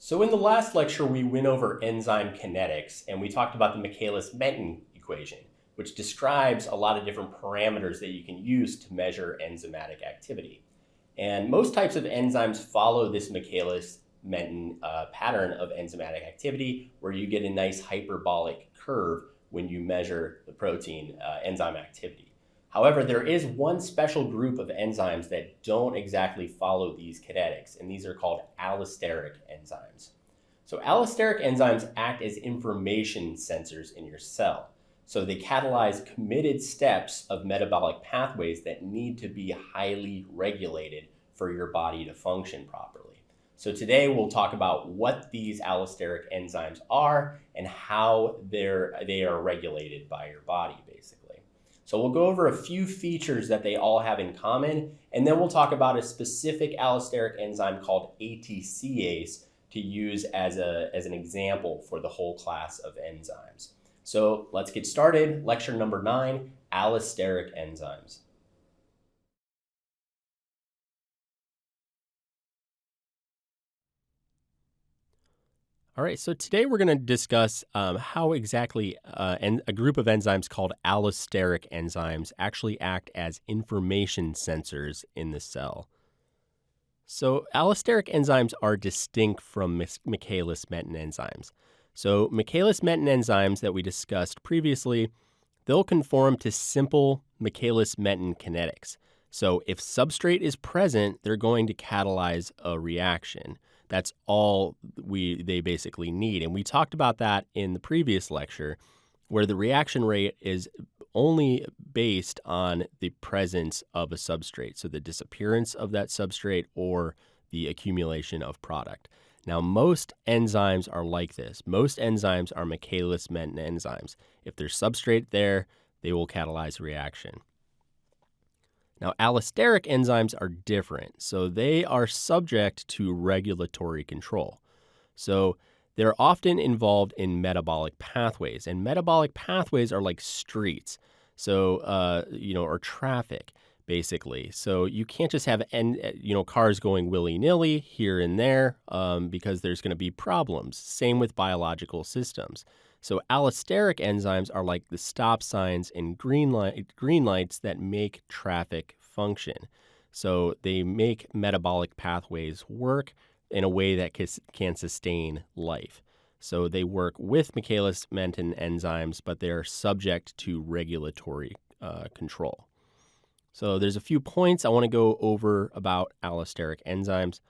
So in the last lecture, we went over enzyme kinetics, and we talked about the Michaelis-Menten equation, which describes a lot of different parameters that you can use to measure enzymatic activity. And most types of enzymes follow this Michaelis-Menten pattern of enzymatic activity, where you get a nice hyperbolic curve when you measure the protein enzyme activity. However, there is one special group of enzymes that don't exactly follow these kinetics, and these are called allosteric enzymes. So allosteric enzymes act as information sensors in your cell. So they catalyze committed steps of metabolic pathways that need to be highly regulated for your body to function properly. So today we'll talk about what these allosteric enzymes are and how they are regulated by your body, basically. So we'll go over a few features that they all have in common, and then we'll talk about a specific allosteric enzyme called ATCase to use as an example for the whole class of enzymes. So let's get started. Lecture number 9, allosteric enzymes. All right, so today we're going to discuss how exactly a group of enzymes called allosteric enzymes actually act as information sensors in the cell. So allosteric enzymes are distinct from Michaelis-Menten enzymes. So Michaelis-Menten enzymes that we discussed previously, they'll conform to simple Michaelis-Menten kinetics. So if substrate is present, they're going to catalyze a reaction. That's all they basically need. And we talked about that in the previous lecture, where the reaction rate is only based on the presence of a substrate, so the disappearance of that substrate or the accumulation of product. Now, most enzymes are like this. Most enzymes are Michaelis-Menten enzymes. If there's substrate there, they will catalyze a reaction. Now, allosteric enzymes are different, so they are subject to regulatory control. So they're often involved in metabolic pathways, and metabolic pathways are like streets, so or traffic, basically. So you can't just have cars going willy-nilly here and there because there's going to be problems. Same with biological systems. So allosteric enzymes are like the stop signs and green lights that make traffic function. So they make metabolic pathways work in a way that can sustain life. So they work with Michaelis-Menten enzymes, but they're subject to regulatory control. So there's a few points I want to go over about allosteric enzymes.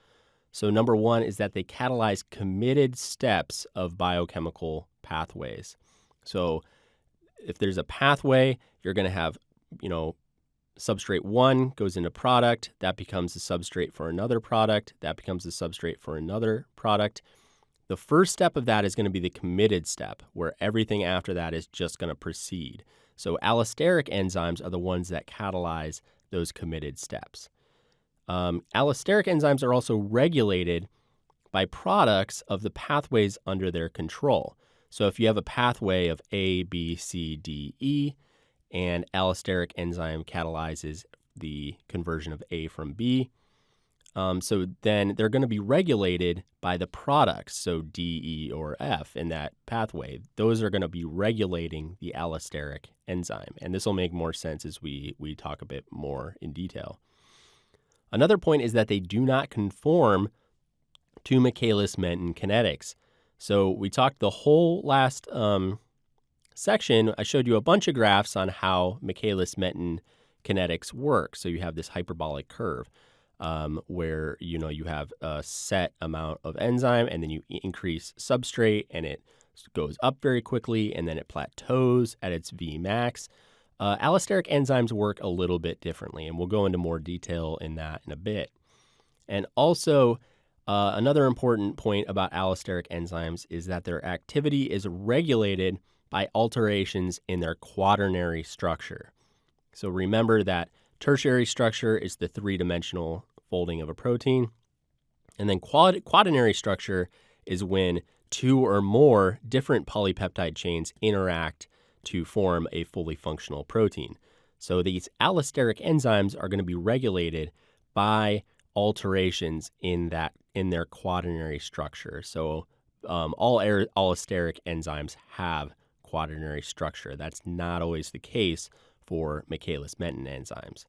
So number one is that they catalyze committed steps of biochemical pathways. So if there's a pathway, you're going to have, substrate 1 goes into product, that becomes the substrate for another product, that becomes the substrate for another product. The first step of that is going to be the committed step, where everything after that is just going to proceed. So allosteric enzymes are the ones that catalyze those committed steps. Allosteric enzymes are also regulated by products of the pathways under their control. So if you have a pathway of A, B, C, D, E, and allosteric enzyme catalyzes the conversion of A from B, so then they're going to be regulated by the products, so D, E, or F in that pathway. Those are going to be regulating the allosteric enzyme, and this will make more sense as we talk a bit more in detail. Another point is that they do not conform to Michaelis-Menten kinetics. So we talked the whole last section. I showed you a bunch of graphs on how Michaelis-Menten kinetics work. So you have this hyperbolic curve where you have a set amount of enzyme, and then you increase substrate, and it goes up very quickly, and then it plateaus at its V max. Allosteric enzymes work a little bit differently, and we'll go into more detail in that in a bit. And also, another important point about allosteric enzymes is that their activity is regulated by alterations in their quaternary structure. So remember that tertiary structure is the three-dimensional folding of a protein, and then quaternary structure is when two or more different polypeptide chains interact to form a fully functional protein. So these allosteric enzymes are going to be regulated by alterations in their quaternary structure. So allosteric enzymes have quaternary structure. That's not always the case for Michaelis-Menten enzymes.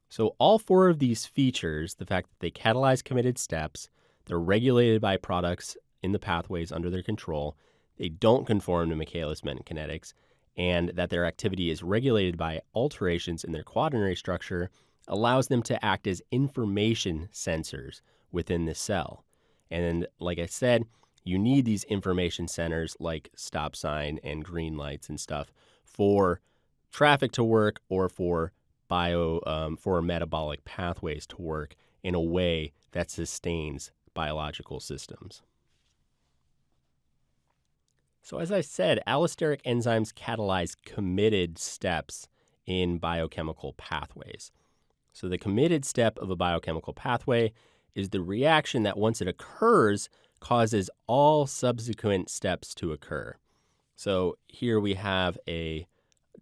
So all four of these features, the fact that they catalyze committed steps, they're regulated by products in the pathways under their control, they don't conform to Michaelis-Menten kinetics, and that their activity is regulated by alterations in their quaternary structure, allows them to act as information sensors within the cell. And like I said, you need these information centers like stop sign and green lights and stuff for traffic to work or for metabolic pathways to work in a way that sustains biological systems. So as I said, allosteric enzymes catalyze committed steps in biochemical pathways. So the committed step of a biochemical pathway is the reaction that once it occurs causes all subsequent steps to occur. So here we have a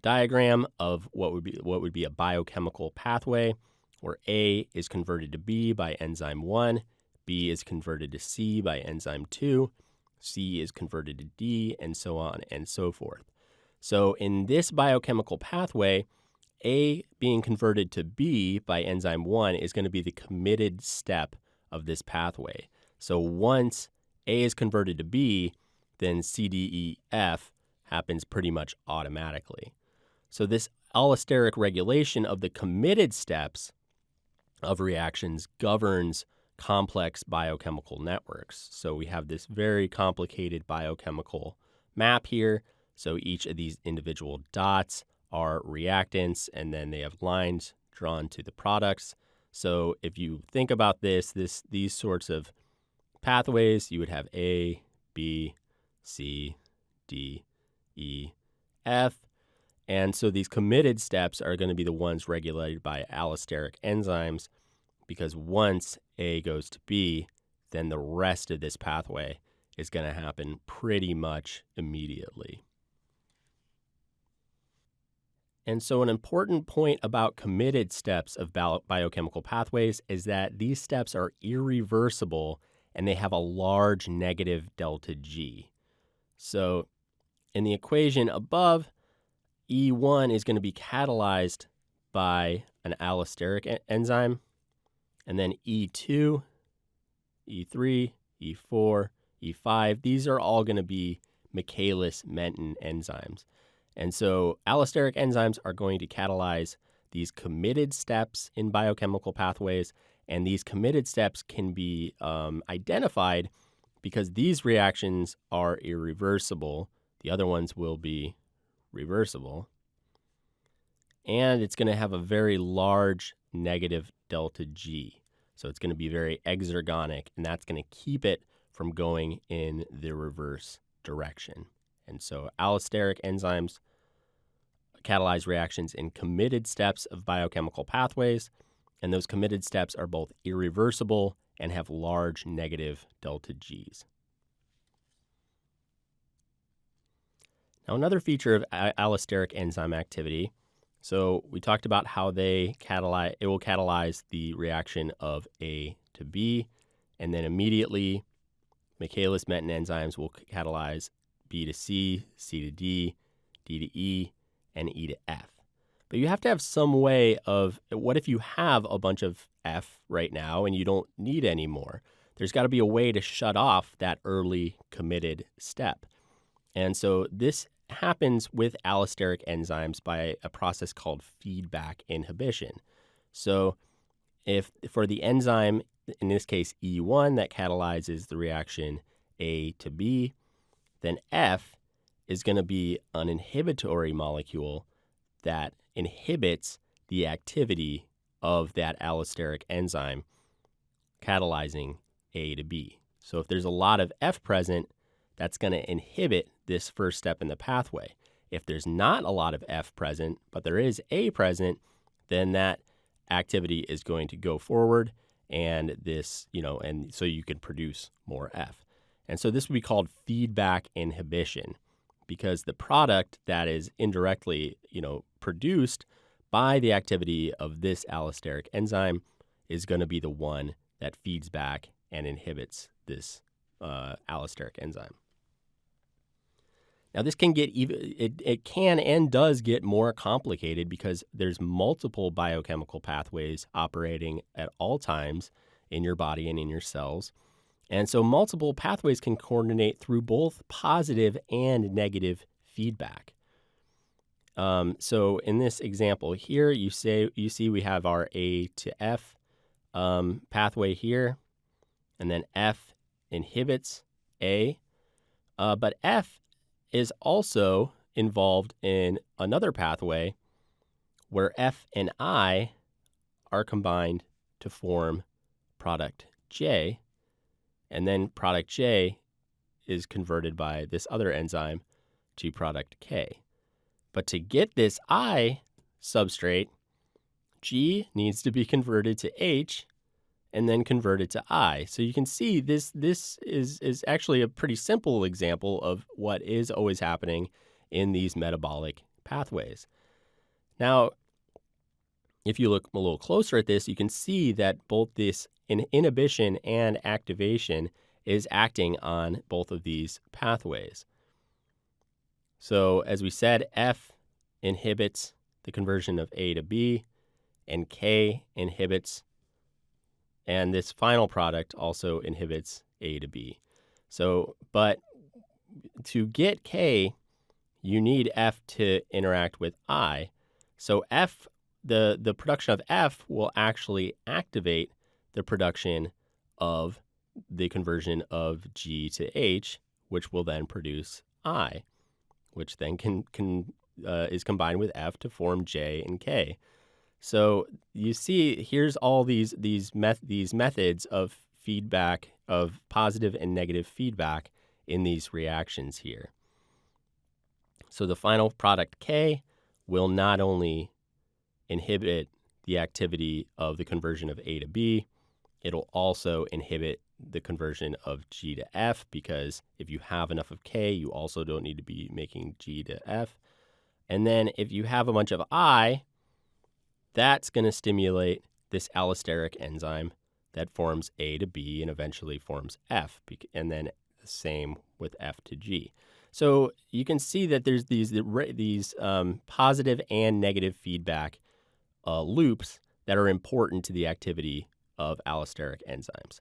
diagram of what would be a biochemical pathway where A is converted to B by enzyme 1, B is converted to C by enzyme 2, C is converted to D, and so on and so forth. So in this biochemical pathway, A being converted to B by enzyme 1 is going to be the committed step of this pathway. So once A is converted to B, then C, D, E, F happens pretty much automatically. So this allosteric regulation of the committed steps of reactions governs complex biochemical networks. So we have this very complicated biochemical map here. So each of these individual dots are reactants, and then they have lines drawn to the products. So if you think about these sorts of pathways, you would have A, B, C, D, E, F. And so these committed steps are going to be the ones regulated by allosteric enzymes, because once A goes to B, then the rest of this pathway is going to happen pretty much immediately. And so an important point about committed steps of biochemical pathways is that these steps are irreversible and they have a large negative delta G. So in the equation above, E1 is going to be catalyzed by an allosteric enzyme, and then E2, E3, E4, E5, these are all going to be Michaelis-Menten enzymes. And so allosteric enzymes are going to catalyze these committed steps in biochemical pathways, and these committed steps can be identified because these reactions are irreversible. The other ones will be reversible. And it's going to have a very large negative delta G. So it's going to be very exergonic, and that's going to keep it from going in the reverse direction. And so allosteric enzymes catalyze reactions in committed steps of biochemical pathways, and those committed steps are both irreversible and have large negative delta Gs. Now, another feature of allosteric enzyme activity, so we talked about how it will catalyze the reaction of A to B, and then immediately Michaelis-Menten enzymes will catalyze B to C, C to D, D to E, and E to F. But you have to have some way of, what if you have a bunch of F right now and you don't need any more? There's got to be a way to shut off that early committed step. And so this happens with allosteric enzymes by a process called feedback inhibition. So if for the enzyme, in this case E1, that catalyzes the reaction A to B, then F is going to be an inhibitory molecule that inhibits the activity of that allosteric enzyme catalyzing A to B. So if there's a lot of F present, that's going to inhibit this first step in the pathway. If there's not a lot of F present, but there is A present, then that activity is going to go forward, and and so you can produce more F. And so this would be called feedback inhibition, because the product that is indirectly, produced by the activity of this allosteric enzyme is going to be the one that feeds back and inhibits this allosteric enzyme. Now, this can get it can and does get more complicated because there's multiple biochemical pathways operating at all times in your body and in your cells. And so multiple pathways can coordinate through both positive and negative feedback. So in this example here, you see we have our A to F pathway here, and then F inhibits A, but F is also involved in another pathway where F and I are combined to form product J, and then product J is converted by this other enzyme to product K. But to get this I substrate, G needs to be converted to H and then converted to I. So you can see this is actually a pretty simple example of what is always happening in these metabolic pathways. Now, if you look a little closer at this, you can see that both this inhibition and activation is acting on both of these pathways. So as we said, F inhibits the conversion of A to B, and K inhibits, and this final product also inhibits A to B. So, but to get K, you need F to interact with I. So F, the production of F will actually activate the production of the conversion of G to H, which will then produce I, which then is combined with F to form J and K. So you see, here's all these methods of feedback, of positive and negative feedback in these reactions here. So the final product K will not only inhibit the activity of the conversion of A to B, it'll also inhibit the conversion of G to F, because if you have enough of K, you also don't need to be making G to F. And then if you have a bunch of I, that's going to stimulate this allosteric enzyme that forms A to B and eventually forms F, and then the same with F to G. So you can see that there's these positive and negative feedback loops that are important to the activity of allosteric enzymes.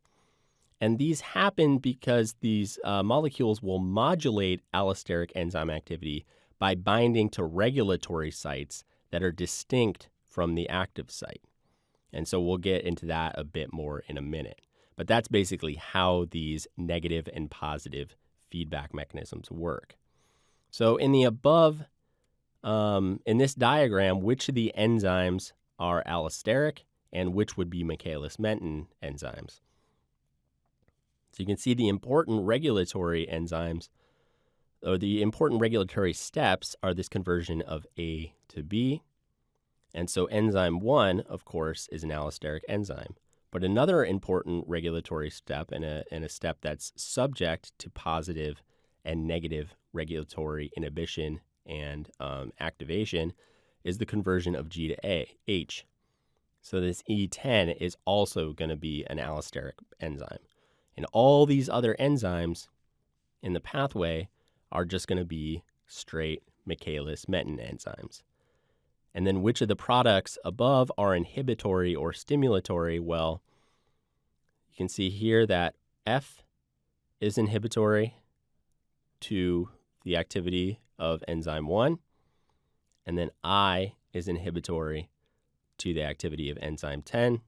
And these happen because these molecules will modulate allosteric enzyme activity by binding to regulatory sites that are distinct from the active site. And so we'll get into that a bit more in a minute. But that's basically how these negative and positive feedback mechanisms work. So in the above, in this diagram, which of the enzymes are allosteric and which would be Michaelis-Menten enzymes? So you can see the important regulatory enzymes, or the important regulatory steps, are this conversion of A to B. And so enzyme 1, of course, is an allosteric enzyme. But another important regulatory step, and a step that's subject to positive and negative regulatory inhibition and activation, is the conversion of G to H. So this E10 is also going to be an allosteric enzyme. And all these other enzymes in the pathway are just going to be straight Michaelis-Menten enzymes. And then which of the products above are inhibitory or stimulatory? Well, you can see here that F is inhibitory to the activity of enzyme 1, and then I is inhibitory to the activity of enzyme 10,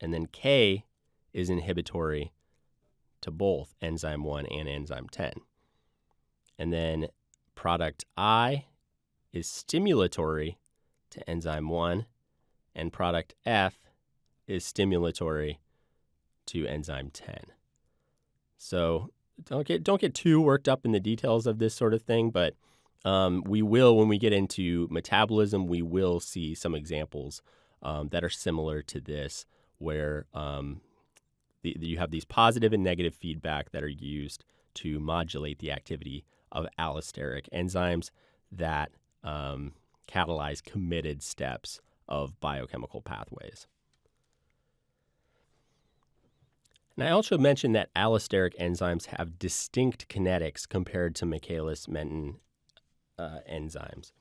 and then K is inhibitory to both enzyme 1 and enzyme 10. And then product I is stimulatory to enzyme 1, and product F is stimulatory to enzyme 10. So don't get too worked up in the details of this sort of thing, but we will, when we get into metabolism, we will see some examples that are similar to this, where you have these positive and negative feedback that are used to modulate the activity of allosteric enzymes that catalyze committed steps of biochemical pathways. And I also mentioned that allosteric enzymes have distinct kinetics compared to Michaelis-Menten enzymes.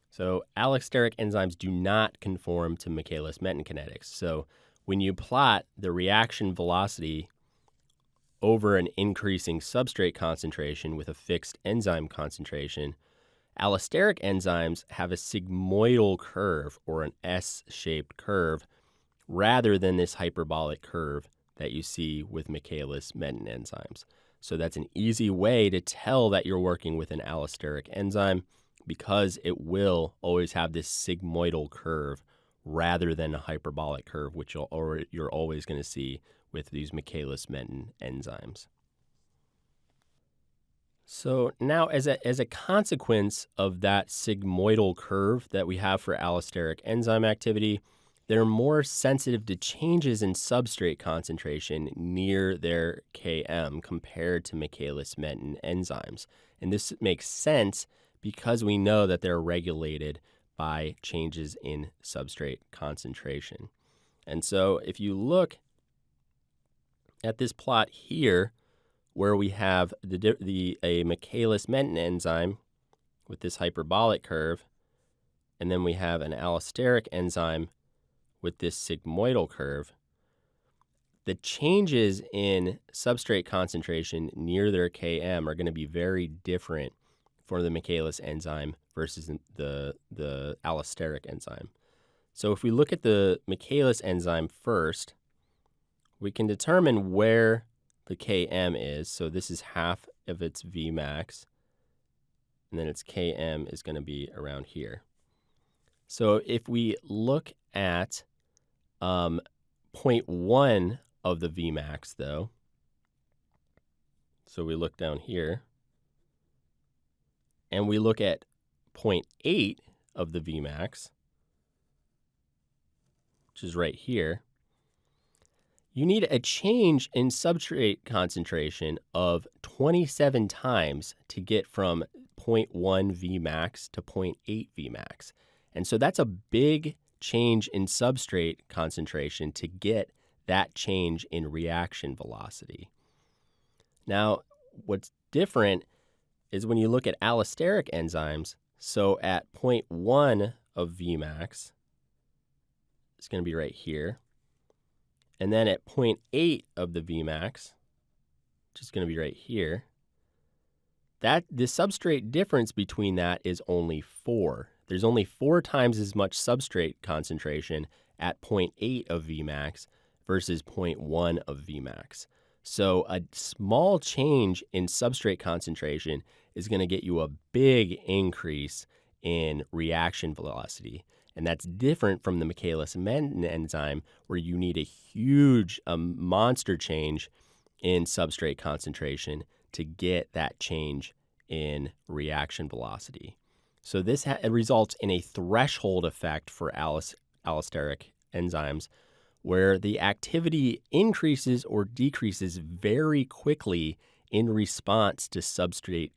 So allosteric enzymes do not conform to Michaelis-Menten kinetics. So when you plot the reaction velocity over an increasing substrate concentration with a fixed enzyme concentration, allosteric enzymes have a sigmoidal curve or an S-shaped curve rather than this hyperbolic curve that you see with Michaelis-Menten enzymes. So that's an easy way to tell that you're working with an allosteric enzyme because it will always have this sigmoidal curve rather than a hyperbolic curve, which you're always going to see with these Michaelis-Menten enzymes. So now as a consequence of that sigmoidal curve that we have for allosteric enzyme activity, they're more sensitive to changes in substrate concentration near their Km compared to Michaelis-Menten enzymes. And this makes sense because we know that they're regulated by changes in substrate concentration. And so if you look at this plot here, where we have a Michaelis-Menten enzyme with this hyperbolic curve, and then we have an allosteric enzyme with this sigmoidal curve, the changes in substrate concentration near their Km are going to be very different for the Michaelis enzyme versus the allosteric enzyme. So if we look at the Michaelis enzyme first, we can determine where the Km is. So this is half of its Vmax, and then its Km is going to be around here. So if we look at 0.1 of the Vmax, though, so we look down here, and we look at 0.8 of the Vmax, which is right here, you need a change in substrate concentration of 27 times to get from 0.1 Vmax to 0.8 Vmax. And so that's a big change in substrate concentration to get that change in reaction velocity. Now, what's different is when you look at allosteric enzymes, so at 0.1 of Vmax, it's going to be right here. And then at 0.8 of the Vmax, which is going to be right here, the substrate difference between that is only 4. There's only 4 times as much substrate concentration at 0.8 of Vmax versus 0.1 of Vmax. So a small change in substrate concentration is going to get you a big increase in reaction velocity. And that's different from the Michaelis-Menten enzyme, where you need a huge, monster change in substrate concentration to get that change in reaction velocity. So this results in a threshold effect for allosteric enzymes, where the activity increases or decreases very quickly in response to substrate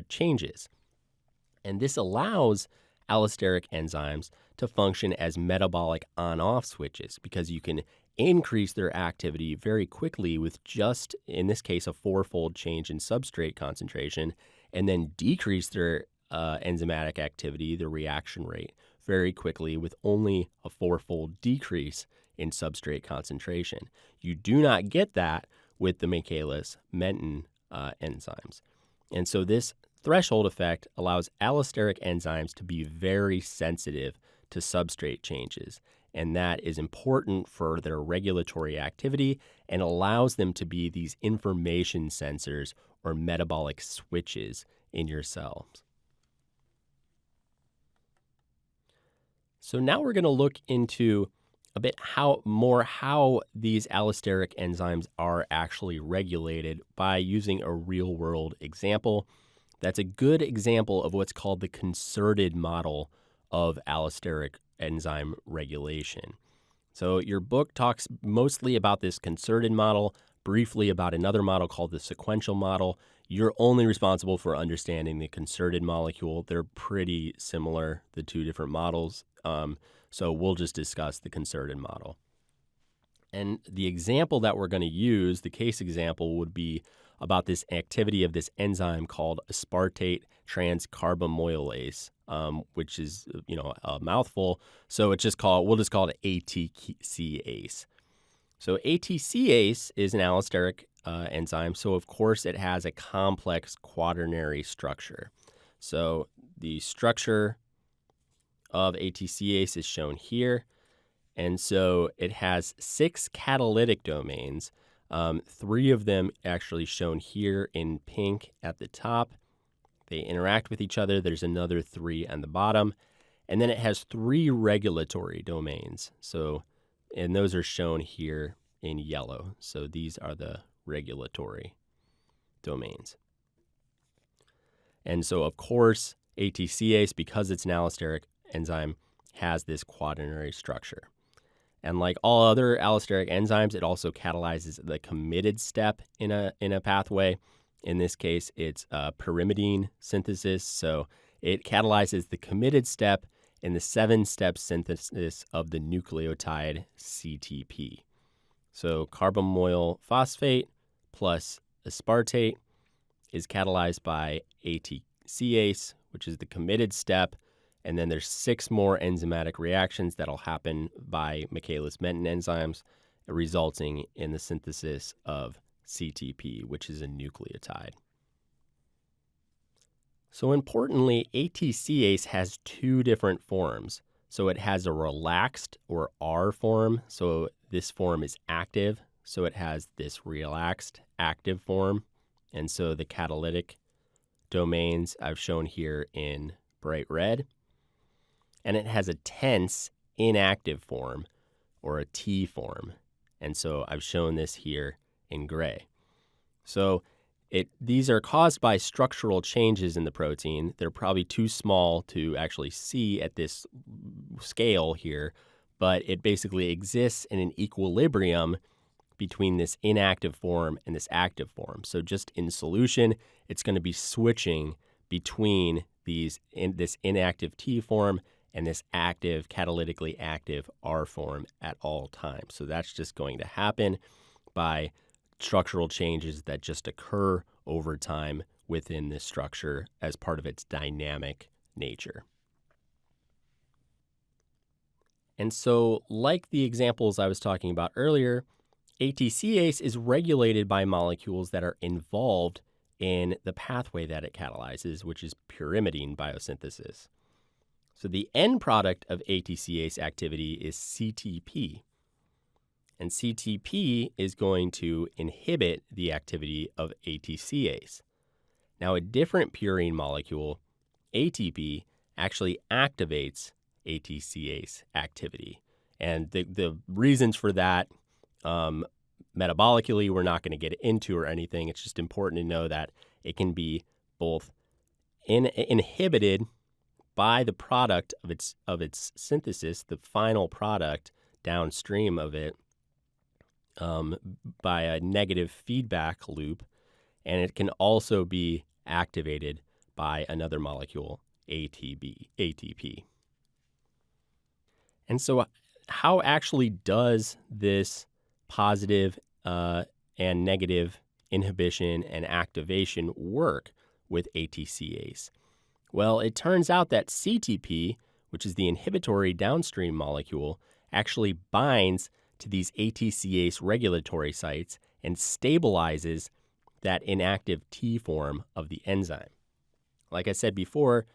changes. And this allows allosteric enzymes to function as metabolic on-off switches because you can increase their activity very quickly with just, in this case, a 4-fold change in substrate concentration, and then decrease their enzymatic activity, the reaction rate, very quickly with only a 4-fold decrease in substrate concentration. You do not get that with the Michaelis-Menten enzymes. And so this threshold effect allows allosteric enzymes to be very sensitive to substrate changes, and that is important for their regulatory activity and allows them to be these information sensors or metabolic switches in your cells. So now we're going to look into a bit how these allosteric enzymes are actually regulated by using a real-world example. That's a good example of what's called the concerted model of allosteric enzyme regulation. So your book talks mostly about this concerted model, briefly about another model called the sequential model. You're only responsible for understanding the concerted molecule. They're pretty similar, the two different models. So we'll just discuss the concerted model. And the example that we're going to use, the case example, would be about this activity of this enzyme called aspartate transcarbamylase, which is a mouthful. So we'll just call it ATCase. So ATCase is an allosteric enzyme. So of course it has a complex quaternary structure. So the structure of ATCase is shown here. And so it has 6 catalytic domains, 3 of them actually shown here in pink at the top. They interact with each other. There's another 3 on the bottom. And then it has 3 regulatory domains. And those are shown here in yellow. So these are the regulatory domains. And so, of course, ATCase, because it's an allosteric enzyme, has this quaternary structure. And like all other allosteric enzymes, it also catalyzes the committed step in a pathway. In this case, it's pyrimidine synthesis. So it catalyzes the committed step in the 7-step synthesis of the nucleotide CTP. So carbamoyl phosphate plus aspartate is catalyzed by ATCase, which is the committed step. And then there's 6 more enzymatic reactions that'll happen by Michaelis-Menten enzymes, resulting in the synthesis of CTP, which is a nucleotide. So importantly, ATCase has 2 different forms. So it has a relaxed or R form. So this form is active. So it has this relaxed active form. And so the catalytic domains I've shown here in bright red. And it has a tense inactive form, or a T form. And so I've shown this here in gray. So these are caused by structural changes in the protein. They're probably too small to actually see at this scale here, but it basically exists in an equilibrium between this inactive form and this active form. So just in solution, it's going to be switching between this inactive T form and this active, catalytically active R form at all times. So that's just going to happen by structural changes that just occur over time within this structure as part of its dynamic nature. And so, like the examples I was talking about earlier, ATCase is regulated by molecules that are involved in the pathway that it catalyzes, which is pyrimidine biosynthesis. So the end product of ATCase activity is CTP. And CTP is going to inhibit the activity of ATCase. Now, a different purine molecule, ATP, actually activates ATCase activity. And the reasons for that, metabolically, we're not going to get into or anything. It's just important to know that it can be both inhibited by the product of its synthesis, the final product downstream of it, by a negative feedback loop, and it can also be activated by another molecule, ATP. And so how actually does this positive and negative inhibition and activation work with ATCase? Well, it turns out that CTP, which is the inhibitory downstream molecule, actually binds to these ATCase regulatory sites and stabilizes that inactive T form of the enzyme. Like I said before,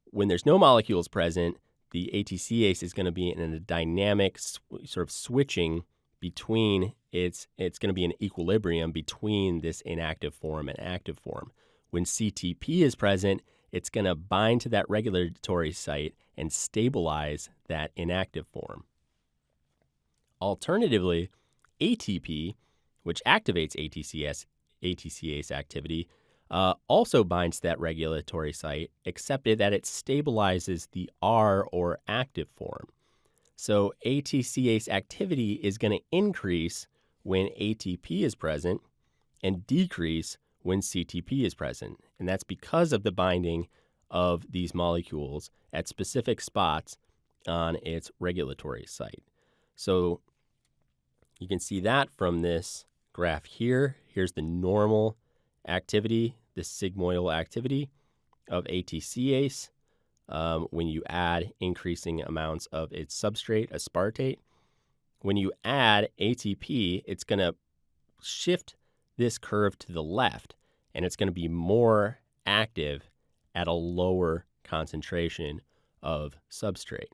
when there's no molecules present, the ATCase is going to be in a dynamic sort of switching between it's going to be an equilibrium between this inactive form and active form. When CTP is present, it's going to bind to that regulatory site and stabilize that inactive form. Alternatively, ATP, which activates ATCase activity, also binds to that regulatory site, except that it stabilizes the R or active form. So ATCase activity is going to increase when ATP is present and decrease when CTP is present. And that's because of the binding of these molecules at specific spots on its regulatory site. So You can see that from this graph here. Here's the normal activity, the sigmoidal activity of ATCase when you add increasing amounts of its substrate, aspartate. When you add ATP, it's going to shift this curve to the left, and it's going to be more active at a lower concentration of substrate.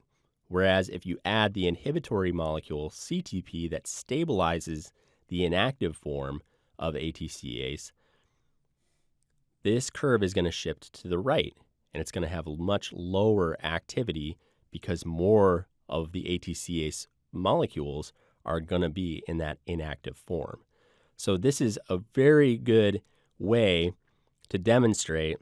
Whereas if you add the inhibitory molecule CTP that stabilizes the inactive form of ATCase, this curve is going to shift to the right, and it's going to have a much lower activity because more of the ATCase molecules are going to be in that inactive form. So this is a very good way to demonstrate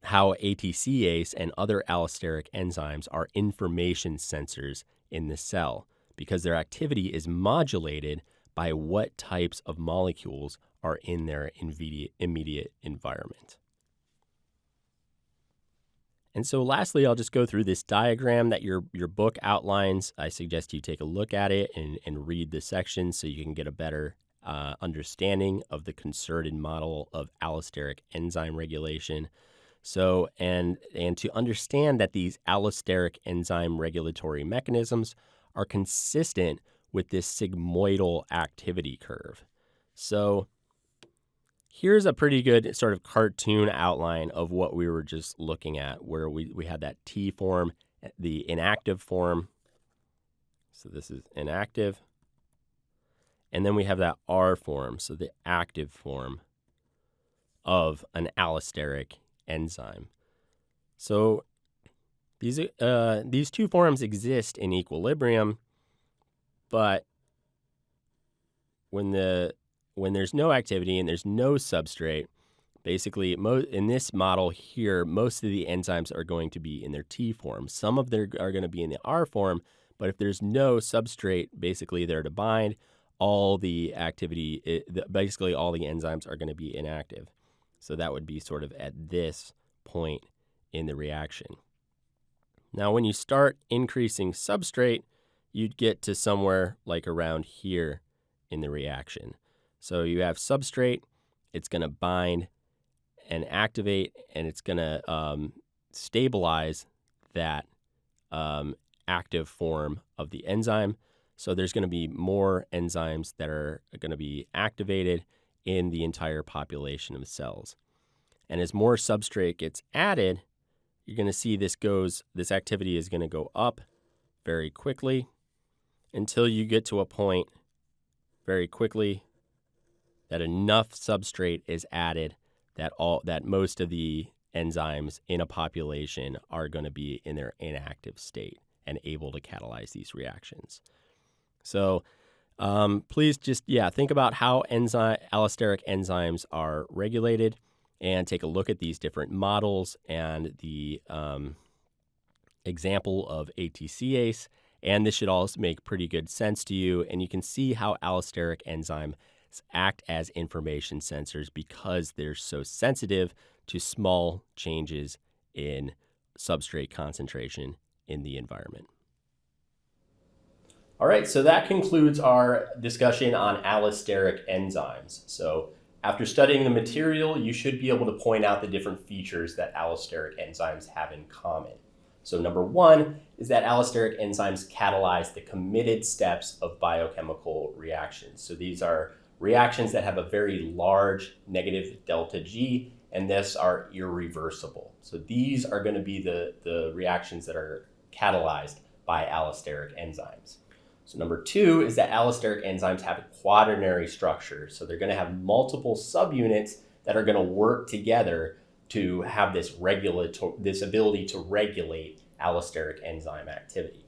how ATCase and other allosteric enzymes are information sensors in the cell, because their activity is modulated by what types of molecules are in their immediate environment. And so lastly, I'll just go through this diagram that your book outlines. I suggest you take a look at it and read the section so you can get a better understanding of the concerted model of allosteric enzyme regulation. So, and to understand that these allosteric enzyme regulatory mechanisms are consistent with this sigmoidal activity curve. So here's a pretty good sort of cartoon outline of what we were just looking at, where we had that T form, the inactive form. So this is inactive. And then we have that R form, so the active form of an allosteric enzyme. So these two forms exist in equilibrium, but when there's no activity and there's no substrate, basically in this model here, most of the enzymes are going to be in their T form. Some of them are going to be in the R form, but if there's no substrate, basically they're to bind, all the activity, basically all the enzymes are going to be inactive. So that would be sort of at this point in the reaction. Now, when you start increasing substrate, you'd get to somewhere like around here in the reaction. So you have substrate, it's going to bind and activate, and it's going to stabilize that active form of the enzyme. So there's going to be more enzymes that are going to be activated in the entire population of cells. And as more substrate gets added, you're going to see this activity is going to go up very quickly until you get to a point very quickly that enough substrate is added that most of the enzymes in a population are going to be in their inactive state and able to catalyze these reactions. So please just, think about how allosteric enzymes are regulated and take a look at these different models and the example of ATCase. And this should all make pretty good sense to you. And you can see how allosteric enzymes act as information sensors because they're so sensitive to small changes in substrate concentration in the environment. All right, so that concludes our discussion on allosteric enzymes. So after studying the material, you should be able to point out the different features that allosteric enzymes have in common. So number one is that allosteric enzymes catalyze the committed steps of biochemical reactions. So these are reactions that have a very large negative delta G, and thus are irreversible. So these are going to be the reactions that are catalyzed by allosteric enzymes. So number two is that allosteric enzymes have a quaternary structure. So they're going to have multiple subunits that are going to work together to have this ability to regulate allosteric enzyme activity.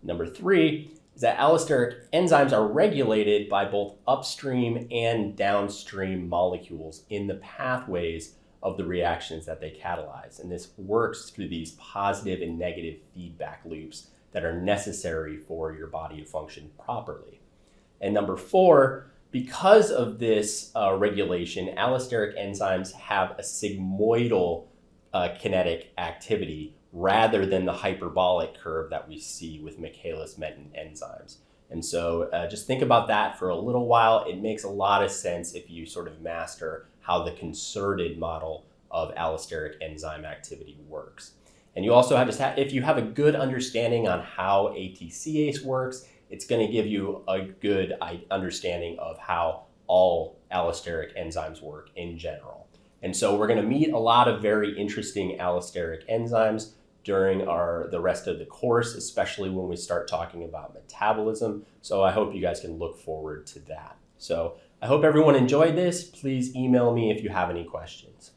Number three is that allosteric enzymes are regulated by both upstream and downstream molecules in the pathways of the reactions that they catalyze. And this works through these positive and negative feedback loops that are necessary for your body to function properly. And number four, because of this regulation, allosteric enzymes have a sigmoidal kinetic activity rather than the hyperbolic curve that we see with Michaelis-Menten enzymes. And so just think about that for a little while. It makes a lot of sense if you sort of master how the concerted model of allosteric enzyme activity works. And you also have to, if you have a good understanding on how ATCase works, it's going to give you a good understanding of how all allosteric enzymes work in general. And so we're going to meet a lot of very interesting allosteric enzymes during the rest of the course, especially when we start talking about metabolism. So I hope you guys can look forward to that. So I hope everyone enjoyed this. Please email me if you have any questions.